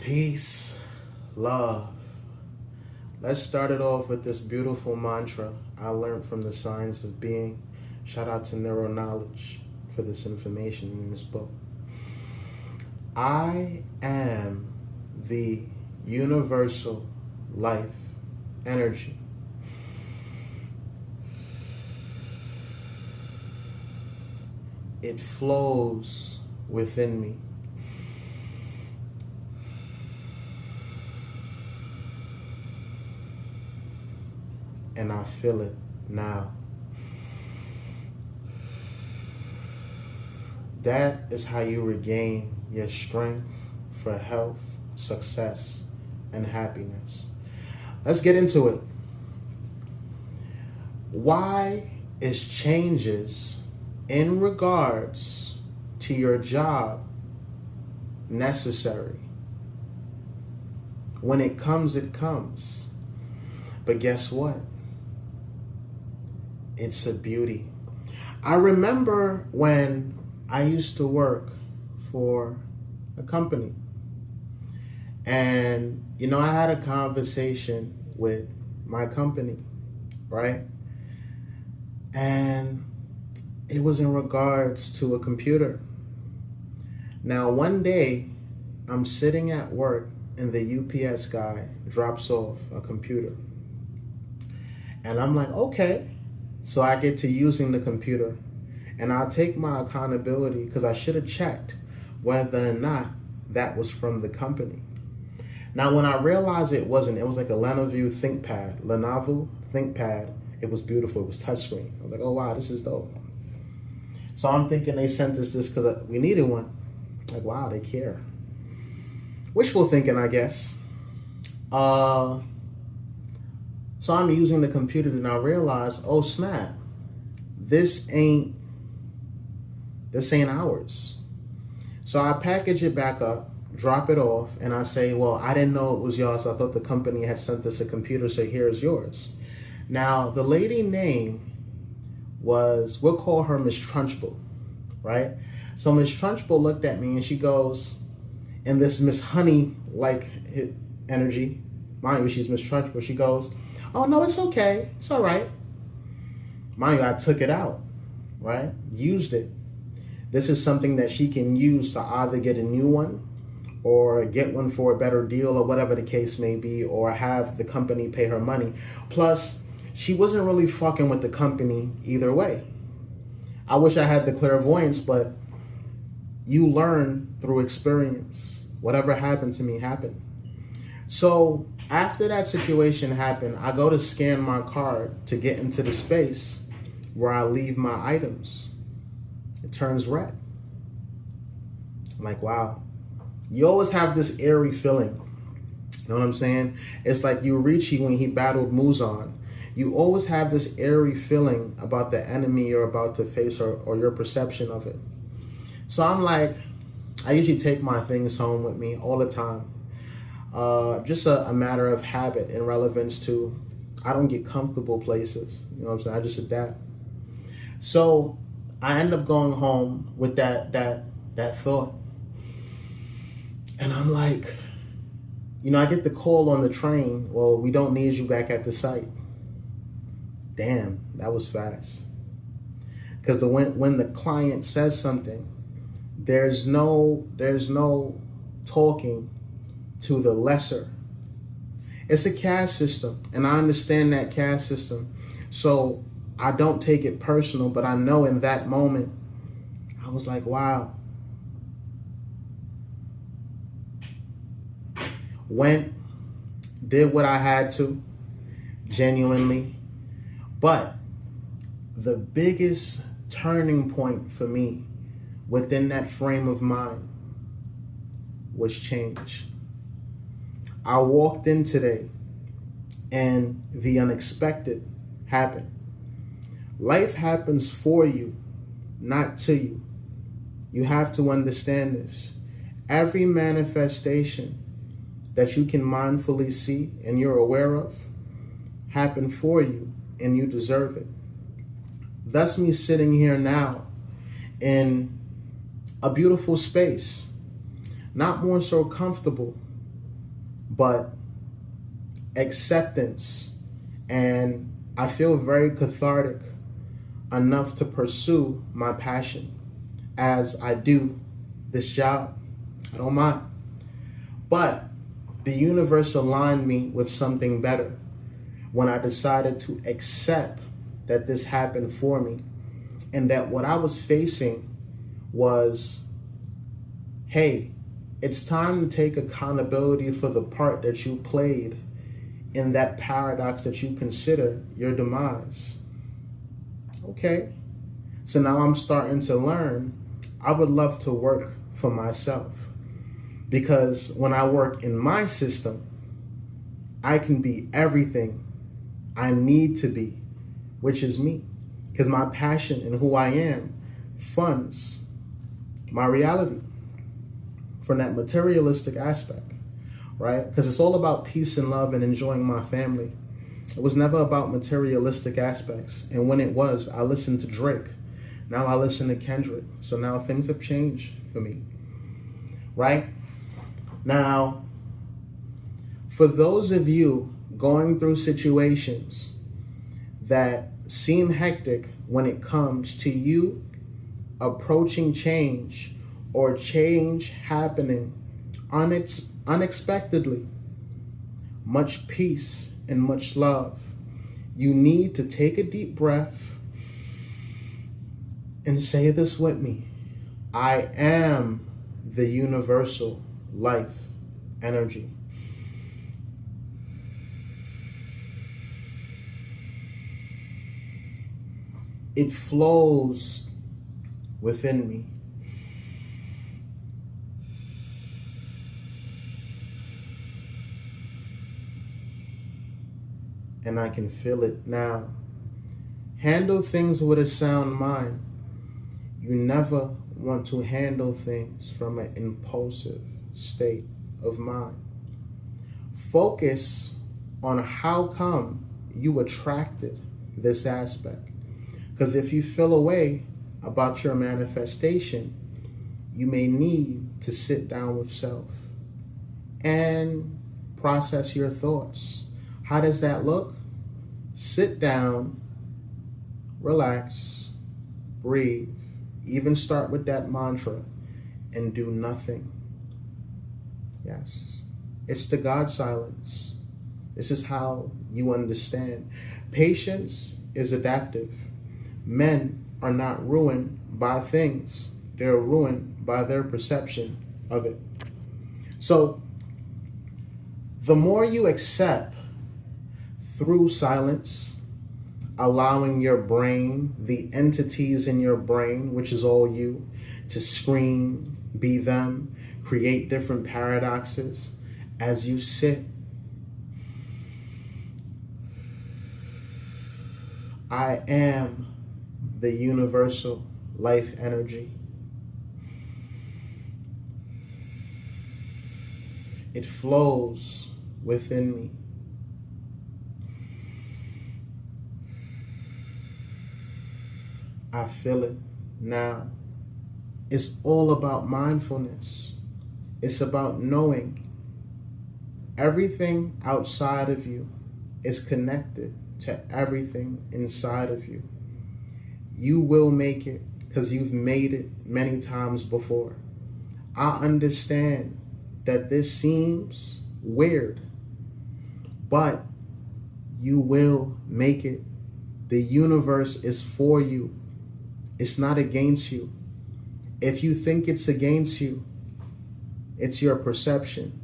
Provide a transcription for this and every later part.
Peace, love. Let's start it off with this beautiful mantra I learned from the Science of Being. Shout out to Neuro Knowledge for this information in this book. I am the universal life energy. It flows within me. And I feel it now. That is how you regain your strength for health, success, and happiness. Let's get into it. Why is changes in regards to your job necessary? When it comes, it comes. But guess what? It's a beauty. I remember when I used to work for a company. And, I had a conversation with my company, right? And it was in regards to a computer. Now, one day, I'm sitting at work and the UPS guy drops off a computer. And I'm like, okay. So I get to using the computer. And I'll take my accountability because I should have checked whether or not that was from the company. Now, when I realized it wasn't, it was like a Lenovo ThinkPad. It was beautiful. It was touchscreen. I was like, oh, wow, this is dope. So I'm thinking they sent us this because we needed one. Like, wow, they care. Wishful thinking, I guess. So I'm using the computer and I realize, oh, snap. This ain't ours. So I package it back up, drop it off, and I say, well, I didn't know it was yours. I thought the company had sent us a computer, so here's yours. Now, the lady name was, we'll call her Miss Trunchbull, right? So Miss Trunchbull looked at me and she goes, in this Miss Honey-like energy, mind you, she's Miss Trunchbull, she goes, oh, no, it's okay. It's all right. Mind you, I took it out, right? Used it. This is something that she can use to either get a new one or get one for a better deal or whatever the case may be, or have the company pay her money. Plus, she wasn't really fucking with the company either way. I wish I had the clairvoyance, but you learn through experience. Whatever happened to me happened. So after that situation happened, I go to scan my card to get into the space where I leave my items. It turns red. I'm like, wow. You always have this eerie feeling. You know what I'm saying? It's like Urichi when he battled Muzan. You always have this eerie feeling about the enemy you're about to face or your perception of it. So I'm like, I usually take my things home with me all the time. Just a matter of habit and relevance to, I don't get comfortable places. You know what I'm saying? I just adapt. So I end up going home with that thought. And I'm like, I get the call on the train. Well, we don't need you back at the site. Damn, that was fast. Because when the client says something, there's no talking to the lesser. It's a caste system, and I understand that caste system. So I don't take it personal, but I know in that moment, I was like, wow. Went, did what I had to, genuinely. But the biggest turning point for me within that frame of mind was change. I walked in today and the unexpected happened. Life happens for you, not to you. You have to understand this. Every manifestation that you can mindfully see and you're aware of happened for you and you deserve it. Thus me sitting here now in a beautiful space, not more so comfortable, but acceptance, and I feel very cathartic enough to pursue my passion as I do this job. I don't mind. But the universe aligned me with something better when I decided to accept that this happened for me, and that what I was facing was, hey, it's time to take accountability for the part that you played in that paradox that you consider your demise. Okay, so now I'm starting to learn I would love to work for myself, because when I work in my system, I can be everything I need to be, which is me, because my passion and who I am funds my reality from that materialistic aspect, right? Because it's all about peace and love and enjoying my family. It was never about materialistic aspects. And when it was, I listened to Drake. Now I listen to Kendrick. So now things have changed for me, right? Now, for those of you going through situations that seem hectic when it comes to you approaching change or change happening unexpectedly, much peace and much love. You need to take a deep breath and say this with me. I am the universal life energy. It flows within me. And I can feel it now. Handle things with a sound mind. You never want to handle things from an impulsive state of mind. Focus on how come you attracted this aspect. Because if you feel a way about your manifestation, you may need to sit down with self and process your thoughts. How does that look? Sit down, relax, breathe, even start with that mantra and do nothing. Yes, it's the God silence. This is how you understand. Patience is adaptive. Men are not ruined by things. They're ruined by their perception of it. So the more you accept through silence, allowing your brain, the entities in your brain, which is all you, to scream, be them, create different paradoxes as you sit. I am the universal life energy. It flows within me. I feel it now. It's all about mindfulness. It's about knowing everything outside of you is connected to everything inside of you. You will make it because you've made it many times before. I understand that this seems weird, but you will make it. The universe is for you. It's not against you. If you think it's against you, it's your perception.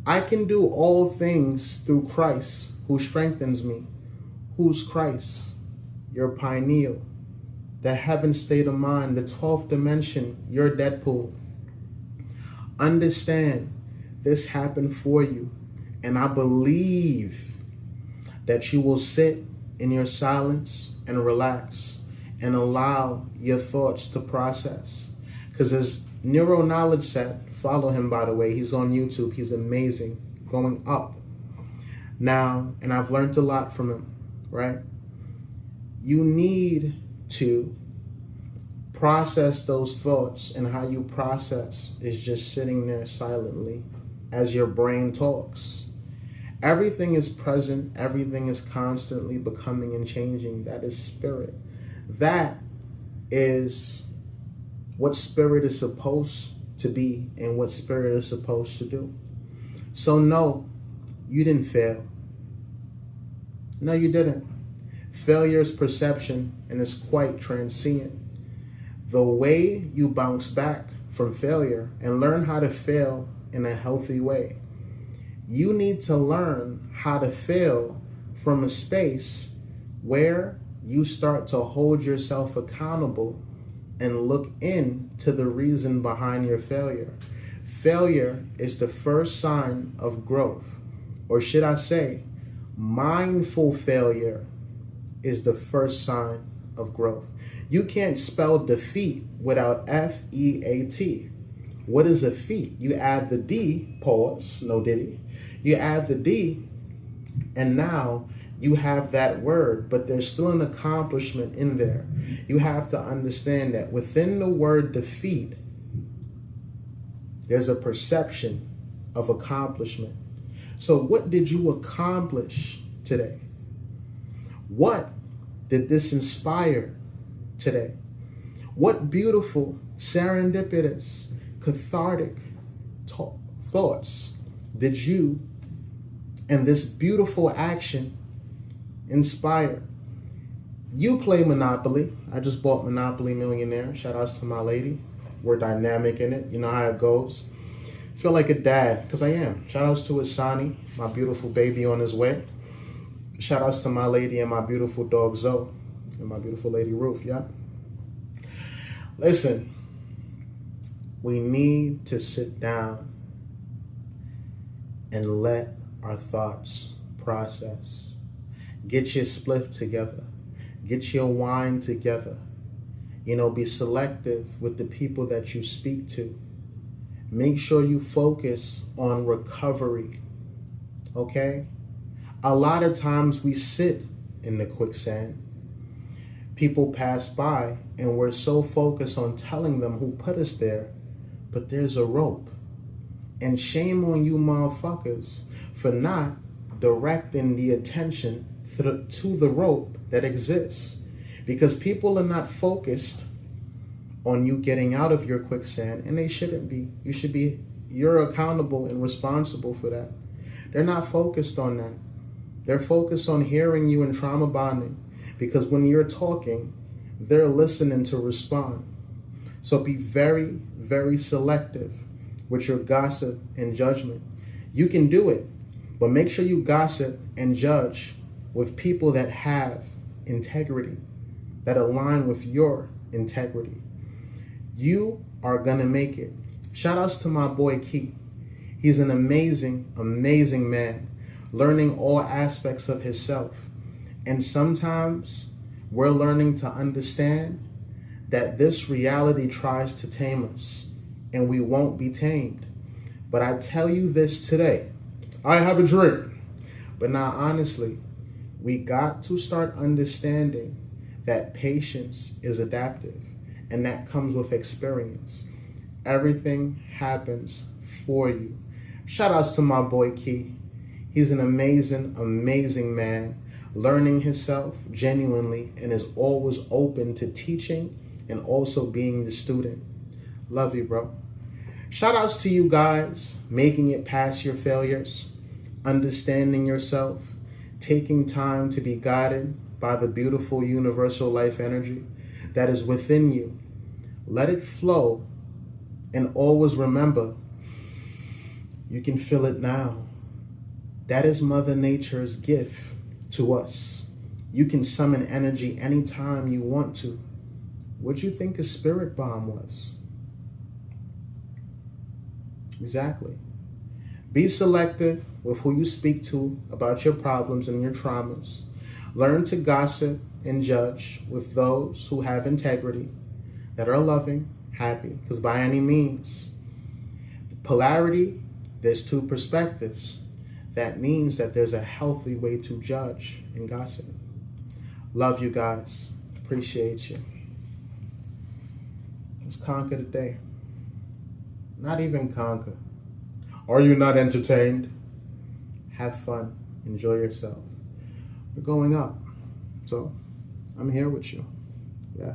I can do all things through Christ who strengthens me. Who's Christ? Your pineal, the heaven state of mind, the 12th dimension, your Deadpool. Understand this happened for you. And I believe that you will sit in your silence and relax and allow your thoughts to process. Because as Neuro Knowledge said, follow him, by the way, he's on YouTube, he's amazing, going up now, and I've learned a lot from him, right? You need to process those thoughts, and how you process is just sitting there silently as your brain talks. Everything is present. Everything is constantly becoming and changing. That is spirit. That is what spirit is supposed to be and what spirit is supposed to do. So no, you didn't fail. No, you didn't. Failure is perception and it's quite transient. The way you bounce back from failure and learn how to fail in a healthy way, you need to learn how to fail from a space where you start to hold yourself accountable and look into the reason behind your failure. Failure is the first sign of growth, or should I say, mindful failure is the first sign of growth. You can't spell defeat without F-E-A-T. What is a feat? You add the D, pause, no diddy. You add the D, and now you have that word, but there's still an accomplishment in there. You have to understand that within the word defeat, there's a perception of accomplishment. So what did you accomplish today? What did this inspire today? What beautiful, serendipitous, cathartic thoughts did you and this beautiful action inspire? You play Monopoly. I just bought Monopoly Millionaire. Shout outs to my lady. We're dynamic in it. You know how it goes. Feel like a dad, because I am. Shout outs to Asani, my beautiful baby on his way. Shout outs to my lady and my beautiful dog Zoe and my beautiful lady Ruth, yeah? Listen, we need to sit down and let our thoughts process. Get your spliff together. Get your wine together. Be selective with the people that you speak to. Make sure you focus on recovery, okay? A lot of times we sit in the quicksand. People pass by and we're so focused on telling them who put us there, but there's a rope. And shame on you motherfuckers for not directing the attention to the rope that exists. Because people are not focused on you getting out of your quicksand, and they shouldn't be. You're accountable and responsible for that. They're not focused on that. They're focused on hearing you and trauma bonding, because when you're talking, they're listening to respond. So be very, very selective with your gossip and judgment. You can do it, but make sure you gossip and judge with people that have integrity, that align with your integrity. You are gonna make it. Shout outs to my boy Key. He's an amazing, amazing man, learning all aspects of himself. And sometimes we're learning to understand that this reality tries to tame us, and we won't be tamed. But I tell you this today, I have a dream. But now honestly, we got to start understanding that patience is adaptive, and that comes with experience. Everything happens for you. Shout outs to my boy Key. He's an amazing, amazing man, learning himself genuinely, and is always open to teaching and also being the student. Love you, bro. Shout outs to you guys, making it past your failures, understanding yourself, taking time to be guided by the beautiful universal life energy that is within you. Let it flow, and always remember, you can feel it now. That is Mother Nature's gift to us. You can summon energy anytime you want to. What do you think a spirit bomb was? Exactly. Be selective with who you speak to about your problems and your traumas. Learn to gossip and judge with those who have integrity, that are loving, happy, because by any means, polarity, there's two perspectives. That means that there's a healthy way to judge and gossip. Love you guys. Appreciate you. Let's conquer the day. Not even conquer. Are you not entertained? Have fun. Enjoy yourself. We're going up. So I'm here with you. Yeah.